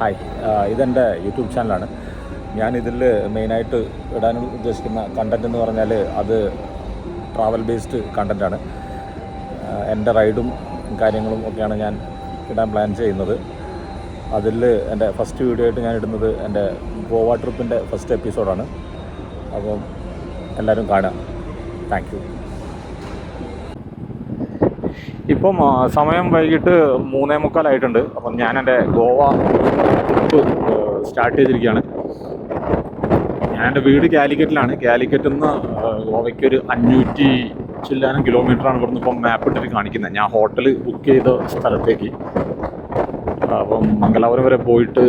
Hi, ഇതെൻ്റെ YouTube ചാനലാണ്. ഞാനിതിൽ മെയിനായിട്ട് ഇടാൻ ഉദ്ദേശിക്കുന്ന കണ്ടൻറ്റ് എന്ന് പറഞ്ഞാൽ അത് ട്രാവൽ ബേസ്ഡ് കണ്ടൻറ്റാണ്. എൻ്റെ റൈഡും കാര്യങ്ങളും ഒക്കെയാണ് ഞാൻ ഇടാൻ പ്ലാൻ ചെയ്യുന്നത്. അതിൽ എൻ്റെ ഫസ്റ്റ് വീഡിയോ ആയിട്ട് ഞാൻ ഇടുന്നത് എൻ്റെ ഗോവ ട്രിപ്പിൻ്റെ ഫസ്റ്റ് എപ്പിസോഡാണ്. അപ്പം എല്ലാവരും കാണുക. Thank you. ഇപ്പം സമയം വൈകിട്ട് 3:45 അപ്പം ഞാൻ എൻ്റെ ഗോവ ട്രിപ്പ് സ്റ്റാർട്ട് ചെയ്തിരിക്കുകയാണ്. ഞാൻ എൻ്റെ വീട് കാലിക്കറ്റിലാണ്. കാലിക്കറ്റിൽ നിന്ന് ഗോവയ്ക്കൊരു 500 ചില്ലാനും കിലോമീറ്ററാണ് ഇവിടുന്ന് ഇപ്പം മാപ്പ് ഇട്ടിട്ട് കാണിക്കുന്നത്. ഞാൻ ഹോട്ടൽ ബുക്ക് ചെയ്ത സ്ഥലത്തേക്ക്. അപ്പം മംഗലാപുരം വരെ പോയിട്ട്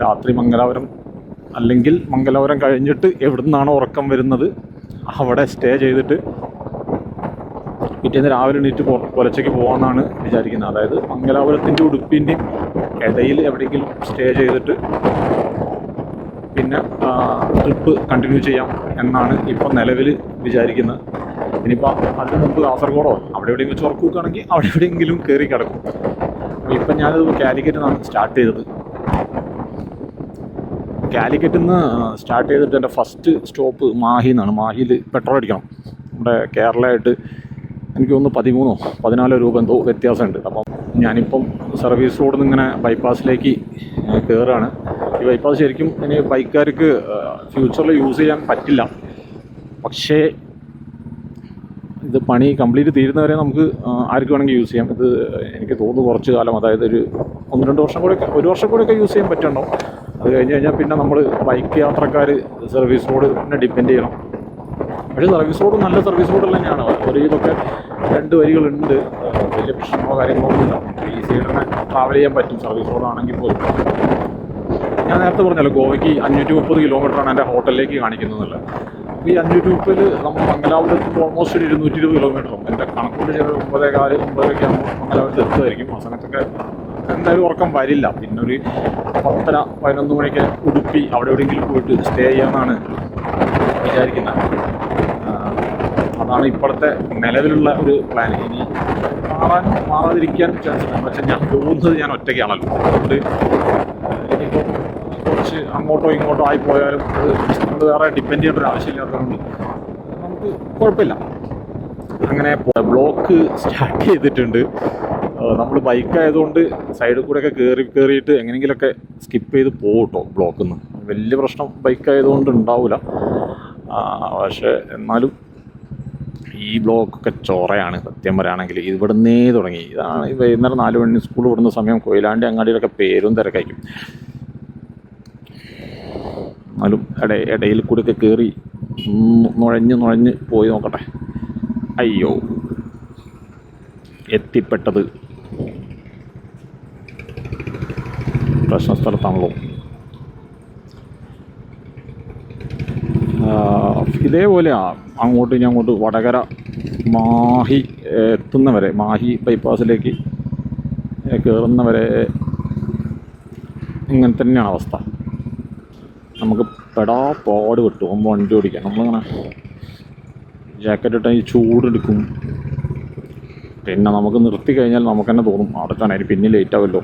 രാത്രി മംഗലാപുരം അല്ലെങ്കിൽ മംഗലാപുരം കഴിഞ്ഞിട്ട് എവിടെ നിന്നാണോ ഉറക്കം വരുന്നത് അവിടെ സ്റ്റേ ചെയ്തിട്ട് പിറ്റേന്ന് രാവിലെ എണീറ്റ് പുലച്ചയ്ക്ക് പോകാമെന്നാണ് വിചാരിക്കുന്നത്. അതായത് മംഗലാപുരത്തിൻ്റെ ഉടുപ്പിൻ്റെയും ഇടയിൽ എവിടെയെങ്കിലും സ്റ്റേ ചെയ്തിട്ട് പിന്നെ ട്രിപ്പ് കണ്ടിന്യൂ ചെയ്യാം എന്നാണ് ഇപ്പം നിലവിൽ വിചാരിക്കുന്നത്. ഇനിയിപ്പോൾ അതിന് മുമ്പ് കാസർഗോഡോ അവിടെ എവിടെയെങ്കിലും വെച്ച് ഉറക്കം വെക്കുകയാണെങ്കിൽ അവിടെ എവിടെയെങ്കിലും കയറി കിടക്കും. അപ്പോൾ ഇപ്പം ഞാനത് കാലിക്കറ്റിൽ നിന്നാണ് സ്റ്റാർട്ട് ചെയ്തത്. കാലിക്കറ്റിൽ നിന്ന് സ്റ്റാർട്ട് ചെയ്തിട്ട് എൻ്റെ ഫസ്റ്റ് സ്റ്റോപ്പ് മാഹി എന്നാണ്. മാഹിയിൽ പെട്രോൾ അടിക്കണം. നമ്മുടെ കേരളമായിട്ട് എനിക്ക് തോന്നുന്നു 13-14 രൂപ എന്തോ വ്യത്യാസമുണ്ട്. അപ്പം ഞാനിപ്പം സർവീസ് റോഡിൽ നിന്ന് ഇങ്ങനെ ബൈപ്പാസിലേക്ക് കയറുകയാണ്. ഈ ബൈപ്പാസ് ശരിക്കും ഇനി ബൈക്കുകാർക്ക് ഫ്യൂച്ചറിൽ യൂസ് ചെയ്യാൻ പറ്റില്ല. പക്ഷേ ഇത് പണി കംപ്ലീറ്റ് തീരുന്നവരെ നമുക്ക് ആർക്ക് വേണമെങ്കിൽ യൂസ് ചെയ്യാം. ഇത് എനിക്ക് തോന്നുന്നു കുറച്ച് കാലം, അതായത് ഒരു 1-2 വർഷം കൂടെയൊക്കെ, 1 വർഷം കൂടെയൊക്കെ യൂസ് ചെയ്യാൻ പറ്റുന്നുണ്ടോ. അത് കഴിഞ്ഞ് കഴിഞ്ഞാൽ പിന്നെ നമ്മൾ ബൈക്ക് യാത്രക്കാർ സർവീസ് റോഡിനെ ഡിപ്പെൻഡ് ചെയ്യണം. പക്ഷേ സർവീസ് റോഡ് നല്ല സർവീസ് റോഡ് തന്നെയാണ്. ഒരു ഇതൊക്കെ 2 വരികളുണ്ട്. വലിയ പ്രശ്നങ്ങളോ കാര്യങ്ങളോ ഒന്നുമില്ല. ഈസി ആയിട്ട് തന്നെ ട്രാവൽ ചെയ്യാൻ പറ്റും സർവീസ് റോഡാണെങ്കിൽ പോലും. ഞാൻ നേരത്തെ പറഞ്ഞല്ലോ ഗോവയ്ക്ക് 530 കിലോമീറ്ററാണ് എൻ്റെ ഹോട്ടലിലേക്ക് കാണിക്കുന്നതല്ല. അപ്പോൾ ഈ 530 നമ്മൾ മംഗലാപുരത്ത് ഓൾമോസ്റ്റ് ഒരു 220 കിലോമീറ്ററും എൻ്റെ കണക്കൂട്ട് ചെയ്ത് 9:15 ആകുമ്പോൾ മംഗലാപുരത്ത് എത്തുമായിരിക്കും. ആ സമയത്തൊക്കെ എന്തായാലും ഉറക്കം വരില്ല. പിന്നെ ഒരു 10-11 മണിക്ക് ഉടുപ്പി അവിടെ എവിടെയെങ്കിലും പോയിട്ട് സ്റ്റേ ചെയ്യാമെന്നാണ് വിചാരിക്കുന്നത്. അതാണ് ഇപ്പോഴത്തെ നിലവിലുള്ള ഒരു പ്ലാൻ. ഇനി മാറാതിരിക്കാൻ ചാൻസ് ഉണ്ട്. പക്ഷേ ഞാൻ പോകുന്നത് ഞാൻ ഒറ്റയ്ക്കാണല്ലോ. അതുകൊണ്ട് ഇനിയിപ്പോൾ കുറച്ച് അങ്ങോട്ടോ ഇങ്ങോട്ടോ ആയിപ്പോയാലും അത് വേറെ ഡിപ്പെൻഡ് ചെയ്യേണ്ട ഒരു ആവശ്യമില്ലാത്തതുകൊണ്ട് നമുക്ക് കുഴപ്പമില്ല. അങ്ങനെ ബ്ലോക്ക് സ്റ്റാർട്ട് ചെയ്തിട്ടുണ്ട്. നമ്മൾ ബൈക്കായതുകൊണ്ട് സൈഡിൽ കൂടെയൊക്കെ കയറിയിട്ട് എങ്ങനെയെങ്കിലുമൊക്കെ സ്കിപ്പ് ചെയ്ത് പോകട്ടോ ബ്ലോക്കിൽ നിന്ന്. വലിയ പ്രശ്നം ബൈക്കായതുകൊണ്ട് ഉണ്ടാവില്ല. പക്ഷേ എന്നാലും ഈ ബ്ലോക്കൊക്കെ ചോറയാണ് സത്യം പറയുകയാണെങ്കിൽ. ഇവിടുന്നേ തുടങ്ങി. ഇതാണ് ഈ വൈകുന്നേരം 4 മണി സ്കൂൾ വിടുന്ന സമയം. കൊയിലാണ്ടി അങ്ങാടിയിലൊക്കെ പേരും തിരക്കായിരിക്കും. എന്നാലും ഇടയിൽ കൂടെയൊക്കെ കയറി നുഴഞ്ഞ് പോയി നോക്കട്ടെ. അയ്യോ, എത്തിപ്പെട്ടത് പ്രശ്ന സ്ഥലത്താണല്ലോ. ഇതേപോലെ അങ്ങോട്ട് വടകര മാഹി എത്തുന്നവരെ, മാഹി ബൈപ്പാസിലേക്ക് കയറുന്നവരെ ഇങ്ങനെ തന്നെയാണ് അവസ്ഥ. നമുക്ക് പാട് കിട്ടും വണ്ടി ഓടിക്കാൻ. നമ്മളിങ്ങനെ ജാക്കറ്റ് ഇട്ടാൽ ഈ ചൂടെടുക്കും. പിന്നെ നമുക്ക് നിർത്തി കഴിഞ്ഞാൽ നമുക്ക് തന്നെ തോന്നും അടുത്താനായി പിന്നെ ലേറ്റ് ആവുമല്ലോ.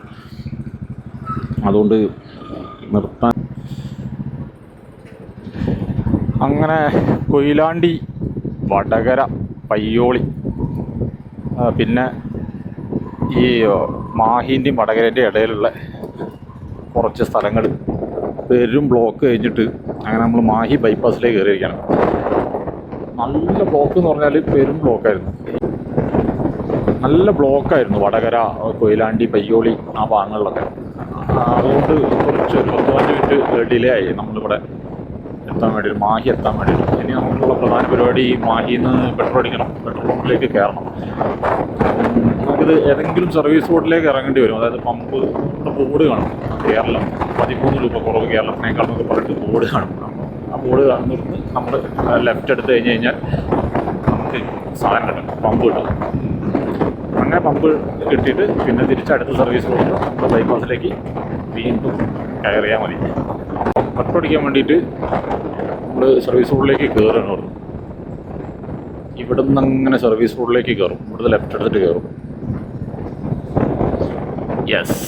അതുകൊണ്ട് നിർത്താൻ. അങ്ങനെ കൊയിലാണ്ടി, വടകര, പയ്യോളി, പിന്നെ ഈ മാഹിൻ്റെയും വടകരൻ്റെയും ഇടയിലുള്ള കുറച്ച് സ്ഥലങ്ങൾ പെരും ബ്ലോക്ക് കഴിഞ്ഞിട്ട് അങ്ങനെ നമ്മൾ മാഹി ബൈപ്പാസിലേക്ക് കയറിയിരിക്കണം. നല്ല ബ്ലോക്ക് എന്ന് പറഞ്ഞാൽ പെരും ബ്ലോക്കായിരുന്നു. നല്ല ബ്ലോക്കായിരുന്നു വടകര, കൊയിലാണ്ടി, പയ്യോളി ആ ഭാഗങ്ങളിലൊക്കെ. അതുകൊണ്ട് കുറച്ച് 15 മിനിറ്റ് ഡിലേ ആയി നമ്മളിവിടെ എത്താൻ വേണ്ടിയിട്ട്, മാഹി എത്താൻ വേണ്ടിയിട്ട്. ഇനി നമുക്കുള്ള പ്രധാന പരിപാടി മാഹിയിൽ നിന്ന് പെട്രോൾ അടിക്കണം, പെട്രോൾ പമ്പിലേക്ക് കയറണം. നമുക്കിത് ഏതെങ്കിലും സർവീസ് റോഡിലേക്ക് ഇറങ്ങേണ്ടി വരും. അതായത് പമ്പ് ബോർഡ് കാണും, കേരളം 13 രൂപ കുറവ് കേരളത്തിനേക്കാൾ എന്നൊക്കെ പറഞ്ഞിട്ട് ബോർഡ് കാണും. ആ ബോർഡ് കാണുന്നിടത്ത് നമ്മൾ ലെഫ്റ്റ് എടുത്ത് കഴിഞ്ഞാൽ നമുക്ക് സാധനം കിട്ടും, പമ്പ് കിട്ടും. അങ്ങനെ പമ്പ് കിട്ടിയിട്ട് പിന്നെ തിരിച്ചടുത്ത സർവീസ് റോഡിൽ നമ്മുടെ ബൈപ്പാസിലേക്ക് വീണ്ടും കയറിയാൽ മതി. പെട്രോൾ അടിക്കാൻ വേണ്ടിയിട്ട് നമ്മൾ സർവീസ് റോഡിലേക്ക് കയറുകയാണ്. ഇവിടെ നിന്ന് അങ്ങനെ സർവീസ് റോഡിലേക്ക് കയറും. ഇവിടുത്തെ ലെഫ്റ്റ് എടുത്തിട്ട് കയറും. യെസ്,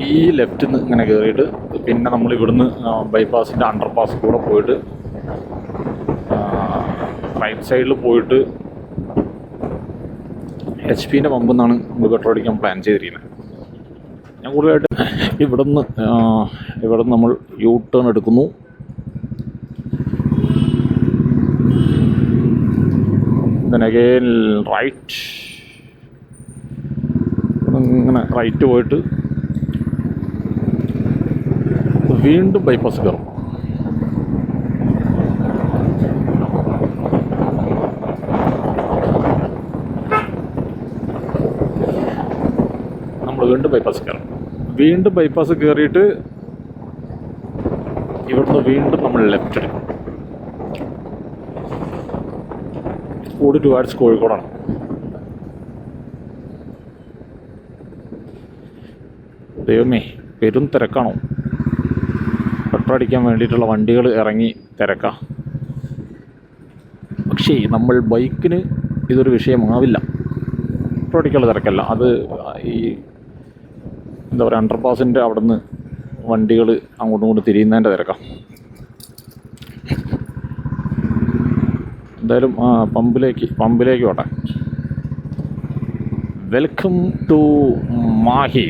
ഈ ലെഫ്റ്റിൽ നിന്ന് ഇങ്ങനെ കയറിയിട്ട് പിന്നെ നമ്മൾ ഇവിടുന്ന് ബൈപ്പാസിൻ്റെ അണ്ടർ പാസ് കൂടെ പോയിട്ട് റൈറ്റ് സൈഡിൽ പോയിട്ട് HP-ൻ്റെ പമ്പിൽ നിന്നാണ് നമ്മൾ പെട്രോൾ അടിക്കാൻ പ്ലാൻ ചെയ്തിരിക്കുന്നത്. ഞാൻ കൂടുതലായിട്ട് ഇവിടുന്ന് നമ്മൾ U-ടേൺ എടുക്കുന്നു. then again റൈറ്റ്, ഇങ്ങനെ റൈറ്റ് പോയിട്ട് വീണ്ടും ബൈപ്പാസ് കയറും. നമ്മൾ വീണ്ടും ബൈപ്പാസ് കയറും. വീണ്ടും ബൈപ്പാസ് കയറിയിട്ട് ഇവിടുന്ന് വീണ്ടും നമ്മൾ ലെഫ്റ്റ് എടുക്കും. കൂടി ടുവാർഡ്സ് കോഴിക്കോടാണ്. ദൈവമേ, പെരും തിരക്കാണോ! പെട്രോൾ അടിക്കാൻ വേണ്ടിയിട്ടുള്ള വണ്ടികൾ ഇറങ്ങി തിരക്കാം. പക്ഷേ നമ്മൾ ബൈക്കിന് ഇതൊരു വിഷയമാവില്ല. പെട്രോൾ അടിക്കാനുള്ള തിരക്കല്ല, അത് ഈ എന്താ പറയുക, അണ്ടർപാസിൻ്റെ അവിടെ നിന്ന് വണ്ടികൾ അങ്ങോട്ടും ഇങ്ങോട്ടും തിരിയുന്നതിൻ്റെ തിരക്കാം. എന്തായാലും പമ്പിലേക്ക് പോട്ടെ. Welcome to Mahe.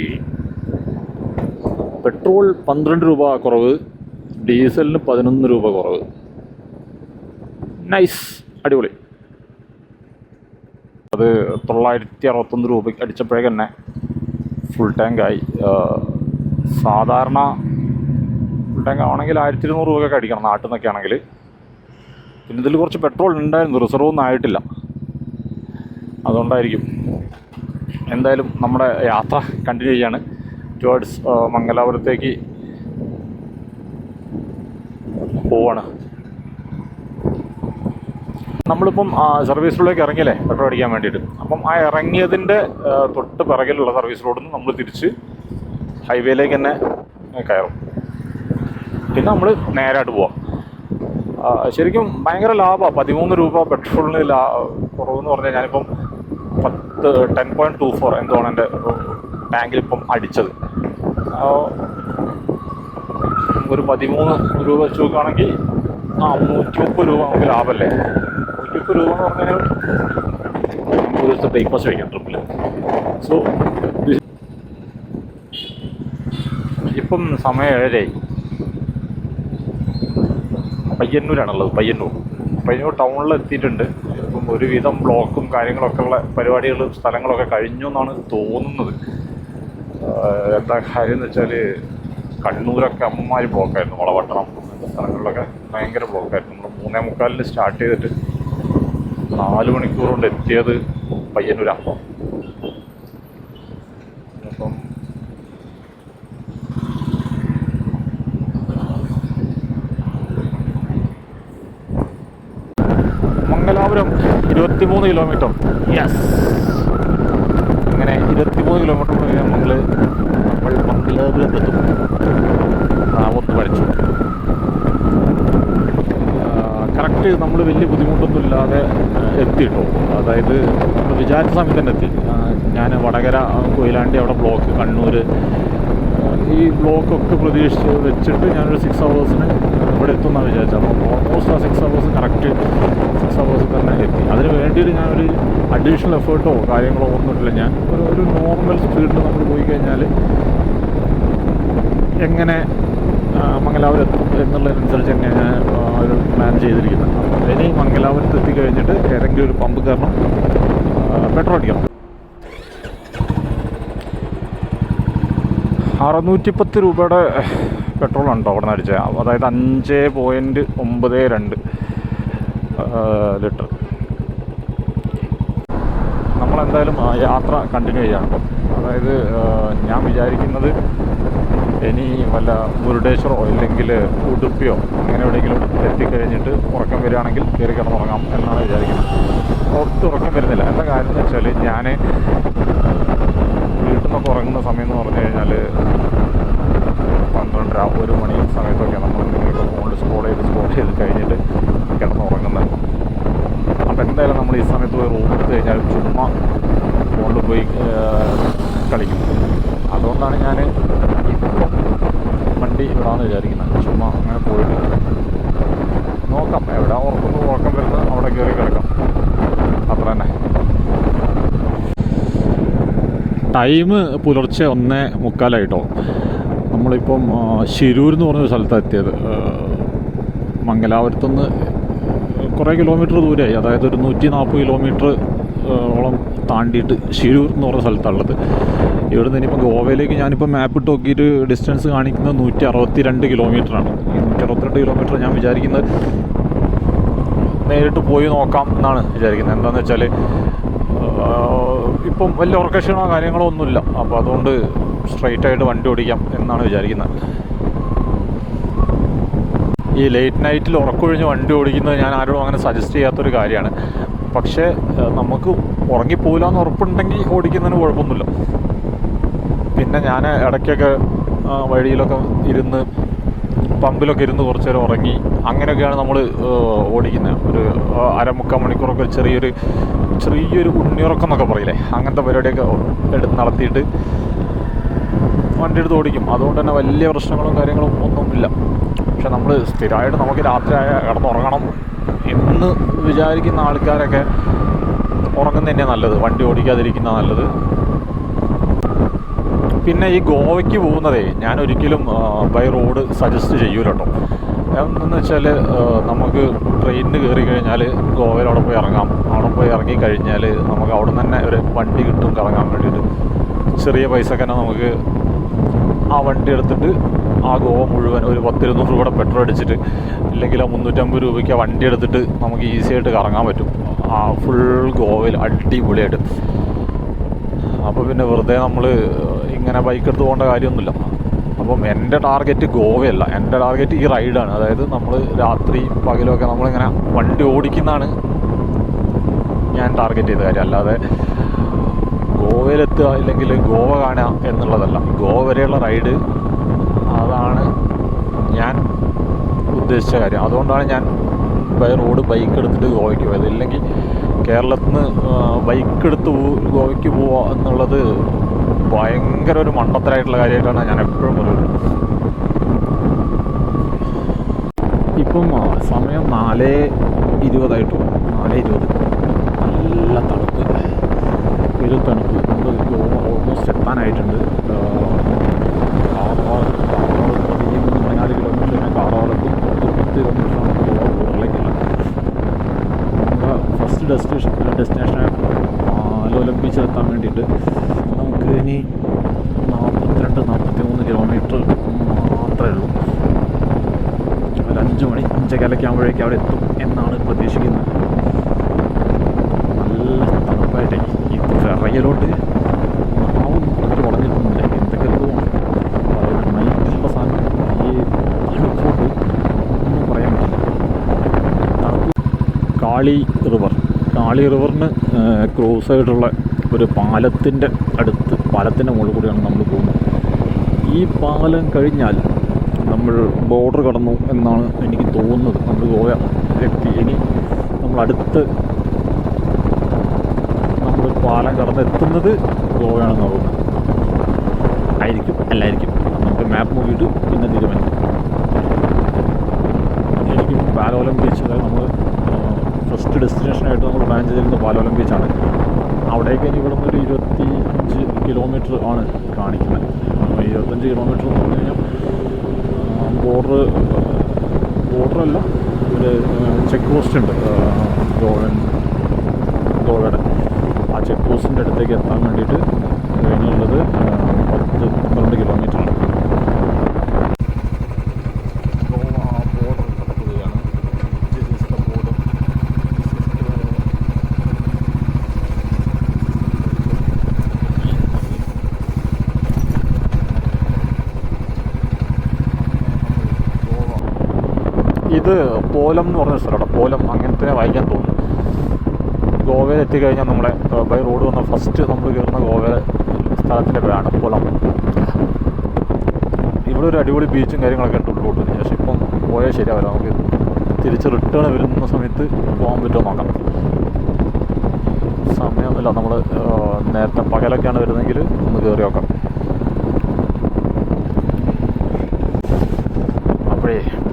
പെട്രോൾ 12 രൂപ കുറവ്, ഡീസലിന് 11 രൂപ കുറവ്. നൈസ്, അടിപൊളി. അത് 961 രൂപയ്ക്ക് അടിച്ചപ്പോഴേക്ക് തന്നെ ഫുൾ ടാങ്കായി. സാധാരണ ഫുൾ ടാങ്ക് ആണെങ്കിൽ 1200 രൂപയൊക്കെ അടിക്കണം നാട്ടിൽ നിന്നൊക്കെ ആണെങ്കിൽ. പിന്നെ ഇതിൽ കുറച്ച് പെട്രോൾ ഉണ്ടായിരുന്നു, റിസർവ് ഒന്നും ആയിട്ടില്ല, അതുകൊണ്ടായിരിക്കും. എന്തായാലും നമ്മുടെ യാത്ര കണ്ടിന്യൂ ചെയ്യാണ് ടുവേർഡ്സ് മംഗലാപുരത്തേക്ക് പോവാണ്. നമ്മളിപ്പം സർവീസ് റോഡിലേക്ക് ഇറങ്ങിയല്ലേ പെട്രോൾ അടിക്കാൻ വേണ്ടിയിട്ട്. അപ്പം ആ ഇറങ്ങിയതിൻ്റെ തൊട്ട് പിറകിലുള്ള സർവീസ് റോഡിൽ നിന്ന് നമ്മൾ തിരിച്ച് ഹൈവേയിലേക്ക് തന്നെ കയറും. പിന്നെ നമ്മൾ നേരായിട്ട് പോവാം. ശരിക്കും ഭയങ്കര ലാഭമാണ്. 13 രൂപ പെട്രോളിന് കുറവെന്ന് പറഞ്ഞാൽ ഞാനിപ്പം 10.24 എന്താണ് എൻ്റെ ടാങ്കിലിപ്പം അടിച്ചത്. ഒരു 13 രൂപ വെച്ച് നോക്കുകയാണെങ്കിൽ 130 രൂപ നമുക്ക് ലാഭമല്ലേ. 130 രൂപ എന്ന് പറഞ്ഞാൽ നമുക്ക് ഒരു ദിവസത്തെ ബ്രേക്ക്ഫാസ്റ്റ് കഴിക്കാം ട്രിപ്പിൽ. സോ ഇപ്പം സമയം 7:30. പയ്യന്നൂരാണുള്ളത്. പയ്യന്നൂർ ടൗണിൽ എത്തിയിട്ടുണ്ട്. ഇപ്പം ഒരുവിധം ബ്ലോക്കും കാര്യങ്ങളൊക്കെ ഉള്ള പരിപാടികളും സ്ഥലങ്ങളൊക്കെ കഴിഞ്ഞു എന്നാണ് തോന്നുന്നത്. എന്താ കാര്യം എന്ന് വെച്ചാൽ കണ്ണൂരൊക്കെ അമ്മമാര് ബ്ലോക്കായിരുന്നു. വളപട്ടണം സ്ഥലങ്ങളിലൊക്കെ ഭയങ്കര ബ്ലോക്കായിരുന്നു. നമ്മൾ 3:45 സ്റ്റാർട്ട് ചെയ്തിട്ട് 4 മണിക്കൂർ കൊണ്ട് എത്തിയത് പയ്യന്നൂരാണ്. അപ്പം മംഗലാപുരം 23 കിലോമീറ്റർ. യെസ്, അങ്ങനെ 23 കിലോമീറ്റർ നമ്മൾ മംഗലാപുരത്തെത്തും. ഒന്ന് പഠിച്ചു കറക്റ്റ്. നമ്മൾ വലിയ ബുദ്ധിമുട്ടൊന്നും ഇല്ലാതെ എത്തിയിട്ടോ. അതായത് നമ്മൾ വിചാരിച്ച സമയത്ത് തന്നെ എത്തി. ഞാൻ വടകര, കൊയിലാണ്ടി അവിടെ ബ്ലോക്ക്, കണ്ണൂർ ഈ ബ്ലോക്കൊക്കെ പ്രതീക്ഷിച്ച് വെച്ചിട്ട് ഞാനൊരു 6 ഹവേഴ്സിന് ഇവിടെ എത്തുമെന്നാണ് വിചാരിച്ചത്. അപ്പോൾ ഓൾമോസ്റ്റ് ആ 6 ഹവേഴ്സ് കറക്റ്റ് 6 ഹവേഴ്സ് തന്നെ എത്തി. അതിന് വേണ്ടിയിട്ട് ഞാനൊരു അഡീഷണൽ എഫേർട്ടോ കാര്യങ്ങളോ ഒന്നുമില്ല. ഞാൻ ഒരു നോർമൽ സ്പീഡിൽ നമ്മൾ പോയി കഴിഞ്ഞാൽ എങ്ങനെ മംഗലാപുരം എത്തും എന്നുള്ളതനുസരിച്ച് തന്നെയാണ് ഒരു പ്ലാൻ ചെയ്തിരിക്കുന്നത്. അപ്പോൾ ഇനി മംഗലാപുരത്ത് എത്തിക്കഴിഞ്ഞിട്ട് ഏതെങ്കിലും ഒരു പമ്പ് കയറണം, പെട്രോൾ അടിക്കണം. 610 രൂപയുടെ പെട്രോളുണ്ടോ അവിടെ നിന്ന് അടിച്ചത്. അതായത് 5.92 ലിറ്റർ. നമ്മളെന്തായാലും യാത്ര കണ്ടിന്യൂ ചെയ്യണം. അതായത് ഞാൻ വിചാരിക്കുന്നത് ഇനി വല്ല മുരുടേശ്വരോ ഇല്ലെങ്കിൽ ഉടുപ്പിയോ അങ്ങനെ എവിടെയെങ്കിലും എത്തിക്കഴിഞ്ഞിട്ട് ഉറക്കം വരികയാണെങ്കിൽ കയറി കിടന്നുറങ്ങാം എന്നാണ് വിചാരിക്കുന്നത്. ഒട്ടും ഉറക്കം വരുന്നില്ല. എന്താ കാര്യം എന്ന് വെച്ചാൽ ഞാൻ വീട്ടിൽ നിന്നൊക്കെ ഉറങ്ങുന്ന സമയം എന്ന് പറഞ്ഞു കഴിഞ്ഞാൽ 12:30 1 മണി സമയത്തൊക്കെ നമ്മൾ എന്തെങ്കിലുമൊക്കെ ഫോണിൽ സ്ക്രോൾ ചെയ്ത് കഴിഞ്ഞിട്ട് കിടന്നുറങ്ങുന്നത്. അപ്പോൾ എന്തായാലും നമ്മൾ ഈ സമയത്ത് പോയി റൂം എടുത്ത് കഴിഞ്ഞാൽ ചുമ്മാ ഫോണിൽ പോയി കളിക്കും. അതുകൊണ്ടാണ് ഞാൻ ഇപ്പം വണ്ടി വിടാമെന്ന് വിചാരിക്കുന്നത്. ചുമ്മാ അങ്ങനെ പോയിട്ട് നോക്കാം, എവിടെ ഉറക്കം വരുന്നത് അവിടെ കയറി കിടക്കാം, അത്ര തന്നെ. ടൈം പുലർച്ചെ 1:45. നമ്മളിപ്പം ശിരൂർ എന്ന് പറഞ്ഞൊരു സ്ഥലത്താണ് എത്തിയത്. മംഗലാപുരത്തുനിന്ന് കുറേ കിലോമീറ്റർ ദൂരമായി, അതായത് ഒരു 140 കിലോമീറ്റർ ഓളം താണ്ടിയിട്ട് ശിരൂർ എന്ന് പറഞ്ഞ സ്ഥലത്താണുള്ളത്. ഇവിടെ നിന്ന് ഇനിയിപ്പം ഗോവയിലേക്ക് ഞാനിപ്പോൾ മാപ്പിട്ട് നോക്കിയിട്ട് ഡിസ്റ്റൻസ് കാണിക്കുന്നത് 162 കിലോമീറ്ററാണ്. ഈ 162 കിലോമീറ്റർ ഞാൻ വിചാരിക്കുന്നത് നേരിട്ട് പോയി നോക്കാം എന്നാണ് വിചാരിക്കുന്നത്. എന്താണെന്ന് വെച്ചാൽ ഇപ്പം വലിയ ഉറക്കക്ഷീണമോ കാര്യങ്ങളോ ഒന്നുമില്ല, അപ്പോൾ അതുകൊണ്ട് സ്ട്രൈറ്റായിട്ട് വണ്ടി ഓടിക്കാം എന്നാണ് വിചാരിക്കുന്നത്. ഈ ലേറ്റ് നൈറ്റിൽ ഉറക്കൊഴിഞ്ഞ് വണ്ടി ഓടിക്കുന്നത് ഞാൻ ആരോടും അങ്ങനെ സജസ്റ്റ് ചെയ്യാത്തൊരു കാര്യമാണ്. പക്ഷേ നമുക്ക് ഉറങ്ങിപ്പോകില്ല എന്ന് ഉറപ്പുണ്ടെങ്കിൽ ഓടിക്കുന്നതിന് കുഴപ്പമൊന്നുമില്ല. പിന്നെ ഞാൻ ഇടയ്ക്കൊക്കെ വഴിയിലൊക്കെ ഇരുന്ന് പമ്പിലൊക്കെ ഇരുന്ന് കുറച്ച് നേരം ഉറങ്ങി, അങ്ങനെയൊക്കെയാണ് നമ്മൾ ഓടിക്കുന്നത്. ഒരു 1/4 മണിക്കൂറൊക്കെ ചെറിയൊരു ഉണ്ണിയുറക്കം എന്നൊക്കെ പറയില്ലേ, അങ്ങനത്തെ പരിപാടിയൊക്കെ നടത്തിയിട്ട് വണ്ടി എടുത്ത് ഓടിക്കും. അതുകൊണ്ട് തന്നെ വലിയ പ്രശ്നങ്ങളും കാര്യങ്ങളും ഒന്നുമില്ല. പക്ഷെ നമ്മൾ സ്ഥിരമായിട്ട് നമുക്ക് രാത്രി കിടന്നുറങ്ങണം എന്ന് വിചാരിക്കുന്ന ആൾക്കാരൊക്കെ ഉറങ്ങുന്നത് തന്നെയാണ് നല്ലത്, വണ്ടി ഓടിക്കാതിരിക്കുന്ന നല്ലത്. പിന്നെ ഈ ഗോവയ്ക്ക് പോകുന്നതേ ഞാൻ ഒരിക്കലും ബൈ റോഡ് സജസ്റ്റ് ചെയ്യൂല കേട്ടോ. എന്താണെന്ന് വെച്ചാൽ നമുക്ക് ട്രെയിനിന് കയറി കഴിഞ്ഞാൽ ഗോവയിൽ അവിടെ പോയി ഇറങ്ങാം. അവിടെ പോയി ഇറങ്ങിക്കഴിഞ്ഞാൽ നമുക്ക് അവിടെ നിന്ന് തന്നെ ഒരു വണ്ടി കിട്ടും കറങ്ങാൻ വേണ്ടിയിട്ട്. ചെറിയ പൈസക്ക് തന്നെ നമുക്ക് ആ വണ്ടി എടുത്തിട്ട് ആ ഗോവ മുഴുവൻ ഒരു 10-200 രൂപയുടെ പെട്രോൾ അടിച്ചിട്ട്, ഇല്ലെങ്കിൽ ആ 350 രൂപയ്ക്ക് ആ വണ്ടി എടുത്തിട്ട് നമുക്ക് ഈസി ആയിട്ട് കറങ്ങാൻ പറ്റും ആ ഫുൾ ഗോവയിൽ അടിപൊളിയായിട്ട്. അപ്പോൾ പിന്നെ വെറുതെ നമ്മൾ ഇങ്ങനെ ബൈക്ക് എടുത്ത് പോകേണ്ട കാര്യമൊന്നുമില്ല. അപ്പം എൻ്റെ ടാർഗറ്റ് ഗോവയല്ല, എൻ്റെ ടാർഗറ്റ് ഈ റൈഡാണ്. അതായത് നമ്മൾ രാത്രി പകലൊക്കെ നമ്മളിങ്ങനെ വണ്ടി ഓടിക്കുന്നതാണ് ഞാൻ ടാർഗറ്റ് ചെയ്ത കാര്യം. അല്ലാതെ ഗോവയിലെത്തുക ഇല്ലെങ്കിൽ ഗോവ കാണുക എന്നുള്ളതല്ല. ഗോവ വരെയുള്ള റൈഡ് അതാണ് ഞാൻ ഉദ്ദേശിച്ച കാര്യം. അതുകൊണ്ടാണ് ഞാൻ ബൈ റോഡ് ബൈക്ക് എടുത്തിട്ട് ഗോവയ്ക്ക് പോയത്. ഇല്ലെങ്കിൽ കേരളത്തിൽ നിന്ന് ബൈക്ക് എടുത്ത് ഗോവയ്ക്ക് പോവുക എന്നുള്ളത് ഭയങ്കര ഒരു മണ്ടത്തരായിട്ടുള്ള കാര്യമായിട്ടാണ് ഞാൻ എപ്പോഴും പറയുന്നത്. ഇപ്പം സമയം 4:20 4:20. നല്ല തണുപ്പ്, ഒരു തണുപ്പ്. നമ്മൾ ഗോവ ഓൾമോസ്റ്റ് എത്താനായിട്ടുണ്ട്. 14 കിലോമീറ്റർ ഞാൻ കാറാളത്തും 10 കിലോമീറ്ററാണ് ഗോവ ബോർഡറിലേക്കുള്ള. നമ്മുടെ ഫസ്റ്റ് ഡെസ്റ്റിനേഷനായ പാലോലം ബീച്ചിലെത്താൻ വേണ്ടിയിട്ട് നമുക്ക് ഇനി 42-43 കിലോമീറ്റർ മാത്രമേ ഉള്ളൂ. ഒരു 5 മണി 5:15 ആകുമ്പോഴേക്കും അവിടെ എത്തും എന്നാണ് പ്രതീക്ഷിക്കുന്നത്. നല്ല തണുപ്പായിട്ട് ഈ വിറയലോട്ട് നാവും വളഞ്ഞിട്ടൊന്നുമില്ല. എന്തൊക്കെ നൈറ്റുള്ള സാധനം ഈ തണുപ്പോട്ട് ഒന്നും പറയാൻ പറ്റില്ല. തണുപ്പ്. കാളി റിവറിന് ക്രോസ് ആയിട്ടുള്ള ഒരു പാലത്തിൻ്റെ മുകളിൽ കൂടിയാണ് നമ്മൾ പോകുന്നത്. ഈ പാലം കഴിഞ്ഞാൽ നമ്മൾ ബോർഡർ കടന്നു എന്നാണ് എനിക്ക് തോന്നുന്നത്. നമ്മൾ ഗോവ എത്തി. ഇനി നമ്മൾ പാലം കടന്നെത്തുന്നത് ഗോവയാണെന്ന് തോന്നുന്നത്. അല്ലായിരിക്കും. നമുക്ക് മാപ്പ് നോക്കിയിട്ട് പിന്നെ തീരുമാനിക്കും. ശരിക്കും പാലോലം ബീച്ച്, അതായത് നമ്മൾ ഫസ്റ്റ് ഡെസ്റ്റിനേഷനായിട്ട് നമ്മൾ പ്ലാൻ ചെയ്തിരുന്നത് പാലോലം ബീച്ചാണ്. അവിടേക്ക് ഇനി ഇവിടെ നിന്നൊരു 25 കിലോമീറ്റർ ആണ് കാണിക്കുന്നത്. 25 കിലോമീറ്റർ എന്ന് പറഞ്ഞു കഴിഞ്ഞാൽ ബോർഡറല്ല, ഒരു ചെക്ക് പോസ്റ്റ് ഉണ്ട് ഗോവയുടെ. ആ ചെക്ക് പോസ്റ്റിൻ്റെ അടുത്തേക്ക് എത്താൻ വേണ്ടിയിട്ട് കഴിഞ്ഞുള്ളത് 10-12 കിലോമീറ്ററാണ്. ഇത് പോലം എന്ന് പറഞ്ഞ സ്ഥലമാണ്. പോലം അങ്ങനത്തെ വായിക്കാൻ തോന്നുന്നു. ഗോവയിൽ എത്തിക്കഴിഞ്ഞാൽ നമ്മളെ ബൈ റോഡ് വന്ന ഫസ്റ്റ് നമ്മൾ കയറുന്ന ഗോവയിലെ സ്ഥലത്തിൻ്റെ പേരാണ് പോലം. ഇവിടെ ഒരു അടിപൊളി ബീച്ചും കാര്യങ്ങളൊക്കെ ഉണ്ട് ഉള്ളോട്ട്. പക്ഷേ ഇപ്പം പോയാൽ ശരിയാവില്ല. നമുക്ക് തിരിച്ച് റിട്ടേൺ വരുന്ന സമയത്ത് പോകാൻ പറ്റുമോ നോക്കാം. സമയമൊന്നുമില്ല. നമ്മൾ നേരത്തെ പകലൊക്കെയാണ് വരുന്നതെങ്കിൽ ഒന്ന് കയറി നോക്കാം.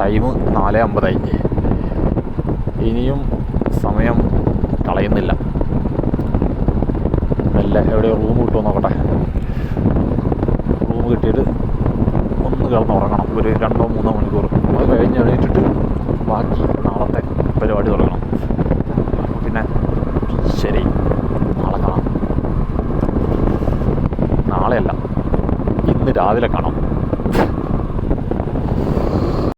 ടൈം 4:50. ഇനിയും സമയം കളയുന്നില്ല. മെല്ലെ എവിടെയോ റൂം കിട്ടുമോ നോക്കട്ടെ. റൂം കിട്ടിയിട്ട് ഒന്ന് കിടന്നുറങ്ങണം ഒരു 2-3 മണിക്കൂർ. അത് കഴിഞ്ഞ് എണീറ്റിട്ട് ബാക്കി നാളത്തെ പരിപാടി തുടങ്ങണം. പിന്നെ ശരി, നാളെ കാണാം. നാളെയല്ല, ഇന്ന് രാവിലെ കാണാം.